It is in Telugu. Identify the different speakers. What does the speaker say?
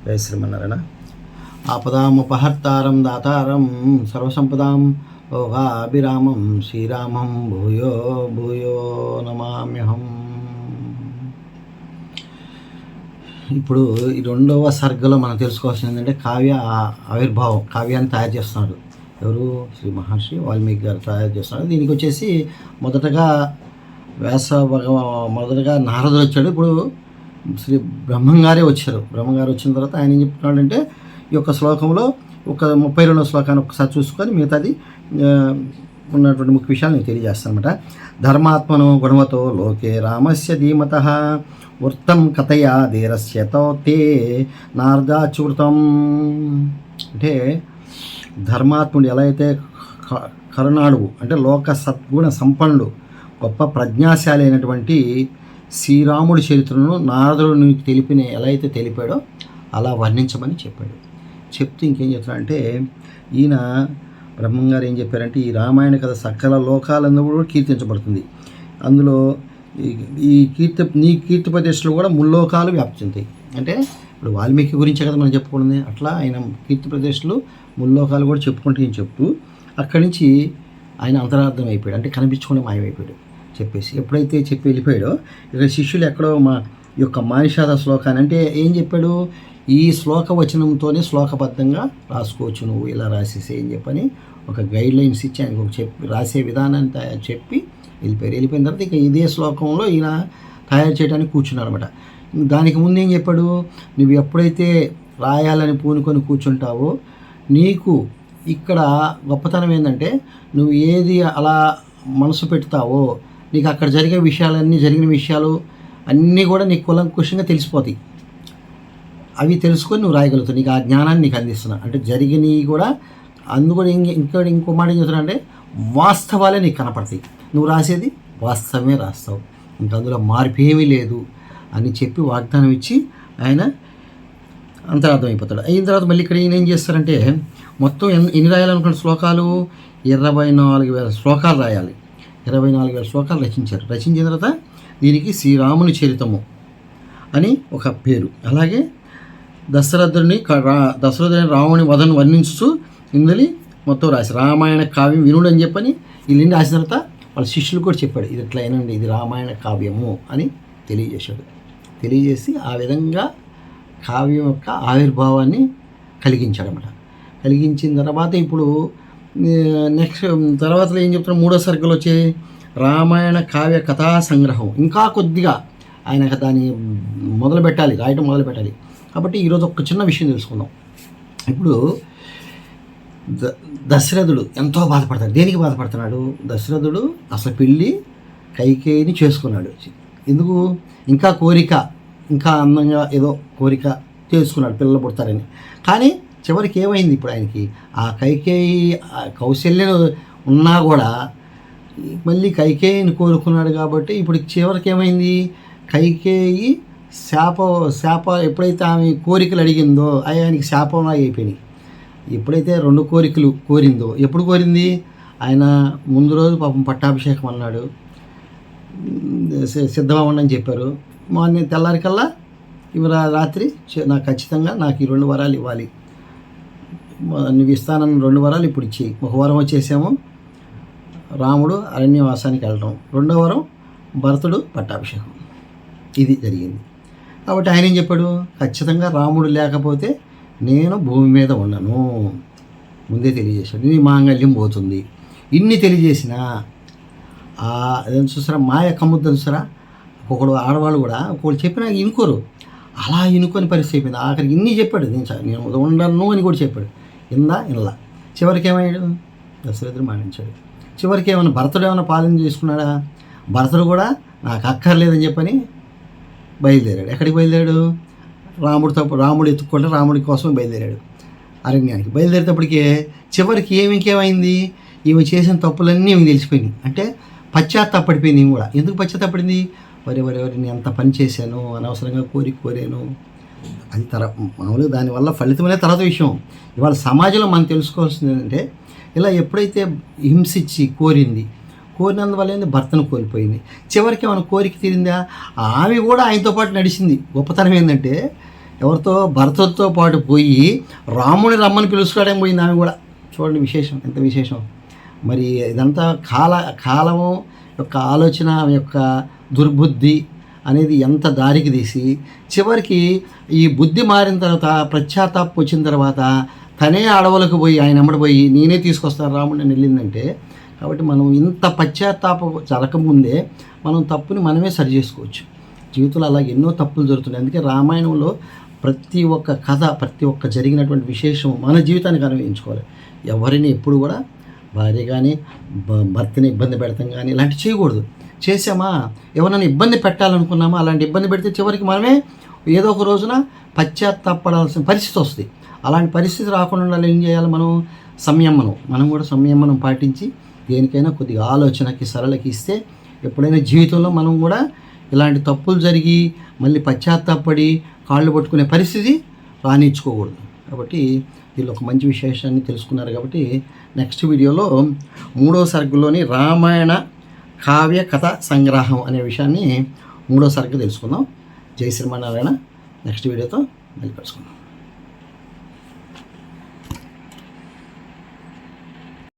Speaker 1: జై శ్రీమన్నారాయణ. ఆపదాముపహర్తారం దాతారం సర్వసంపదాం లోకాభిరామం శ్రీరామం భూయో భూయో నమామ్యహం. ఇప్పుడు ఈ రెండవ సర్గలో మనం తెలుసుకోవాల్సింది ఏంటంటే కావ్య ఆవిర్భావం. కావ్యాన్ని తయారు చేస్తున్నాడు ఎవరు? శ్రీ మహర్షి వాల్మీకి గారు తయారు చేస్తున్నాడు. దీనికి వచ్చేసి మొదటగా మొదటగా నారదుడు వచ్చాడు. ఇప్పుడు శ్రీ బ్రహ్మంగారే వచ్చారు. బ్రహ్మంగారు వచ్చిన తర్వాత ఆయన ఏం చెప్తున్నాడంటే ఈ యొక్క శ్లోకంలో ఒక 32వ శ్లోకాన్ని ఒకసారి చూసుకొని మిగతాది ఉన్నటువంటి ముఖ్య విషయాలు నేను తెలియజేస్తాను అనమాట. ధర్మాత్మనో గుణవతో లోకే రామస్య ధీమతః వృత్తం కథయా ధీరస్య తే నారదాచ్యుతం. అంటే ధర్మాత్ముడు ఎలా అయితే కరుణాడువు అంటే లోక సద్గుణ సంపన్నుడు గొప్ప ప్రజ్ఞాశాలి అయినటువంటి శ్రీరాముడి చరిత్రను నారదుడు నీకు ఎలా అయితే తెలిపాడో అలా వర్ణించమని చెప్పాడు. చెప్తూ ఇంకేం చెప్తాడంటే ఈయన బ్రహ్మంగారు ఏం చెప్పారంటే ఈ రామాయణ కథ సకల లోకాలందు కూడా కీర్తించబడుతుంది. అందులో ఈ నీ కీర్తి ప్రదేశంలో కూడా ముల్లోకాలు వ్యాప్తి చెందుతాయి. అంటే ఇప్పుడు వాల్మీకి గురించే కదా మనం చెప్పుకుంది. అట్లా ఆయన కీర్తి ప్రదేశంలో ముల్లోకాలు కూడా చెప్పుకుంటూ చెప్తూ అక్కడి నుంచి ఆయన అంతరార్థం అయిపోయాడు. అంటే కనిపించుకుని మాయమైపోయాడు చెప్పేసి. ఎప్పుడైతే చెప్పి వెళ్ళిపోయాడో ఇక్కడ శిష్యులు ఎక్కడో మా యొక్క మానిషాద శ్లోకాన్ని అంటే ఏం చెప్పాడు, ఈ శ్లోక వచనంతోనే శ్లోకబద్ధంగా రాసుకోవచ్చు, నువ్వు ఇలా రాసేసి అని చెప్పని ఒక గైడ్ లైన్స్ ఇచ్చి ఆయనకు చెప్పి రాసే విధానాన్ని చెప్పి వెళ్ళిపోయిన తర్వాత ఇక ఇదే శ్లోకంలో ఈయన తయారు చేయడానికి కూర్చున్నాడు అనమాట. దానికి ముందు ఏం చెప్పాడు, నువ్వు ఎప్పుడైతే రాయాలని పూనుకొని కూర్చుంటావో నీకు ఇక్కడ గొప్పతనం ఏంటంటే నువ్వు ఏది అలా మనసు పెడతావో నీకు అక్కడ జరిగిన విషయాలు అన్నీ కూడా నీకు కులంకుషంగా తెలిసిపోతాయి. అవి తెలుసుకొని నువ్వు రాయగలుగుతావు. నీకు ఆ జ్ఞానాన్ని నీకు అందిస్తున్నా అంటే జరిగినవి కూడా అందుకు ఇంకో మాట ఏం చెప్తున్నా అంటే వాస్తవాలే నీకు కనపడతాయి. నువ్వు రాసేది వాస్తవమే రాస్తావు, ఇంకా అందులో మార్పు ఏమీ లేదు అని చెప్పి వాగ్దానం ఇచ్చి ఆయన అంతరార్థం అయిపోతాడు. అయిన తర్వాత మళ్ళీ ఇక్కడ ఈయన ఏం చేస్తారంటే మొత్తం ఎన్ని రాయాలనుకున్న శ్లోకాలు 24,000 శ్లోకాలు రాయాలి. 24,000 శ్లోకాలు రచించారు. రచించిన తర్వాత దీనికి శ్రీరాముని చరితము అని ఒక పేరు. అలాగే దశరథుని రాముని వధను వర్ణించుతూ ఇందులో మొత్తం రాసి రామాయణ కావ్యం వినుడు అని చెప్పని వీళ్ళని రాసిన తర్వాత వాళ్ళ శిష్యులు కూడా చెప్పాడు ఇది ఇట్లా అయినండి, ఇది రామాయణ కావ్యము అని తెలియజేశాడు. తెలియజేసి ఆ విధంగా కావ్యం యొక్క ఆవిర్భావాన్ని కలిగించాడన్నమాట. కలిగించిన తర్వాత ఇప్పుడు నెక్స్ట్ తర్వాత ఏం చెప్తున్నా 3వ సర్గలో వచ్చే రామాయణ కావ్య కథా సంగ్రహం ఇంకా కొద్దిగా ఆయన దాన్ని రాయటం మొదలు పెట్టాలి. కాబట్టి ఈరోజు ఒక చిన్న విషయం తెలుసుకుందాం. ఇప్పుడు దశరథుడు ఎంతో బాధపడతాడు. దేనికి బాధపడుతున్నాడు? దశరథుడు అసలు పెళ్ళి కైకేయిని చేసుకున్నాడు. ఎందుకు? ఇంకా అందంగా ఏదో కోరిక చేసుకున్నాడు పిల్లలు పుడతారని. కానీ చివరికి ఏమైంది? ఇప్పుడు ఆయనకి ఆ కైకేయి కౌశల్యం ఉన్నా కూడా మళ్ళీ కైకేయిని కోరుకున్నాడు. కాబట్టి ఇప్పుడు చివరికి ఏమైంది? కైకేయి శాప ఎప్పుడైతే ఆమె కోరికలు అడిగిందో ఆయనకి శాపంలా అయిపోయినాయి. ఎప్పుడైతే 2 కోరికలు కోరిందో, ఎప్పుడు కోరింది? ఆయన ముందు రోజు పాపం పట్టాభిషేకం అన్నాడు, సిద్ధమవ్వండి చెప్పారు. మార్నింగ్ తెల్లారికల్లా రాత్రి నాకు ఖచ్చితంగా నాకు ఈ 2 వరాలు ఇవ్వాలి, నువ్వు ఇస్తానన్న 2 వరాలు ఇప్పుడు ఇచ్చేయి. ఒక వరం వచ్చేసాము రాముడు అరణ్యవాసానికి వెళ్ళడం, 2వ వరం భరతుడు పట్టాభిషేకం. ఇది జరిగింది. కాబట్టి ఆయన ఏం చెప్పాడు? ఖచ్చితంగా రాముడు లేకపోతే నేను భూమి మీద ఉండను ముందే తెలియజేశాడు. నీ మాంగళ్యం పోతుంది. ఇన్ని తెలియజేసినా చూసారా మాయ కమ్ముద్దని చూసారా. ఒకడు ఆడవాళ్ళు కూడా ఒకళ్ళు చెప్పినా ఇనుకోరు. అలా ఇనుకొని పరిస్థితి అయిపోయింది. ఆఖరికి ఇన్ని చెప్పాడు, నేను ఉండను అని కూడా చెప్పాడు. ఇలా చివరికి ఏమయ్యాడు? దశరథుడు మానించాడు. చివరికి ఏమైనా భరతుడు ఏమైనా పాలన చేసుకున్నాడా? భరతుడు కూడా నాకు అక్కర్లేదని చెప్పని బయలుదేరాడు. ఎక్కడికి బయలుదేరాడు? రాముడు ఎత్తుక్కుంటే రాముడి కోసం బయలుదేరాడు అరణ్యానికి. బయలుదేరేటప్పటికే చివరికి ఇంకేమైంది? ఈమె చేసిన తప్పులన్నీ ఈమె తెలిసిపోయినాయి. అంటే పశ్చాత్తాపడిపోయింది. ఈమె కూడా ఎందుకు పశ్చాత్తాపడింది? వరే నేను ఎంత పని చేశాను, అనవసరంగా కోరాను. అది మామూలుగా దానివల్ల ఫలితం అనేది తర్వాత విషయం. ఇవాళ సమాజంలో మనం తెలుసుకోవాల్సింది ఏంటంటే ఇలా ఎప్పుడైతే హింసించి కోరినందువల్ల ఏంది భర్తను కోల్పోయింది. చివరికి ఏమైనా కోరిక తీరిందా? ఆమె కూడా ఆయనతో పాటు నడిచింది. గొప్పతనం ఏంటంటే ఎవరితో భరతుడితో పాటు పోయి రాముని రమ్మని పిలుచుకోవడం పోయింది ఆమె కూడా. చూడండి విశేషం, ఎంత విశేషం. మరి ఇదంతా కాలము యొక్క ఆలోచన, ఆమె యొక్క దుర్బుద్ధి అనేది ఎంత దారికి తీసి చివరికి ఈ బుద్ధి మారిన తర్వాత, పశ్చాత్తాపం వచ్చిన తర్వాత తనే అడవులకు పోయి ఆయన వెంబడిపోయి నేనే తీసుకొస్తాను రాముడిని వెళ్ళిందంటే, కాబట్టి మనం ఇంత పశ్చాత్తాపం జరగకముందే మనం తప్పుని మనమే సరి చేసుకోవచ్చు. జీవితంలో అలాగే ఎన్నో తప్పులు జరుగుతున్నాయి. అందుకే రామాయణంలో ప్రతి ఒక్క కథ, ప్రతి ఒక్క జరిగినటువంటి విశేషం మన జీవితానికి అన్వయించుకోవాలి. ఎవరిని ఎప్పుడు కూడా భార్య కానీ భర్తని ఇబ్బంది పెడతాం కానీ ఇలాంటివి చేయకూడదు. చేసామా, ఎవరైనా ఇబ్బంది పెట్టాలనుకున్నామా, అలాంటి ఇబ్బంది పెడితే చివరికి మనమే ఏదో ఒక రోజున పశ్చాత్తాపడాల్సిన పరిస్థితి వస్తుంది. అలాంటి పరిస్థితి రాకుండా ఉండాలి ఏం చేయాలి, మనం కూడా సంయమనం పాటించి దేనికైనా కొద్దిగా ఆలోచనకి సరళకి ఇస్తే ఎప్పుడైనా జీవితంలో మనం కూడా ఇలాంటి తప్పులు జరిగి మళ్ళీ పశ్చాత్తాపడి కాళ్ళు పట్టుకునే పరిస్థితి రానిచ్చుకోకూడదు. కాబట్టి వీళ్ళు ఒక మంచి విశేషాన్ని తెలుసుకున్నారు. కాబట్టి నెక్స్ట్ వీడియోలో 3వ సర్గలోని రామాయణ కావ్య కథ సంగ్రహం అనే విషయాన్ని 3వ సర్గ తెలుసుకుందాం. జై శ్రీమన్నారాయణ. నెక్స్ట్ వీడియోతో మళ్ళీ కలుసుకుందాం.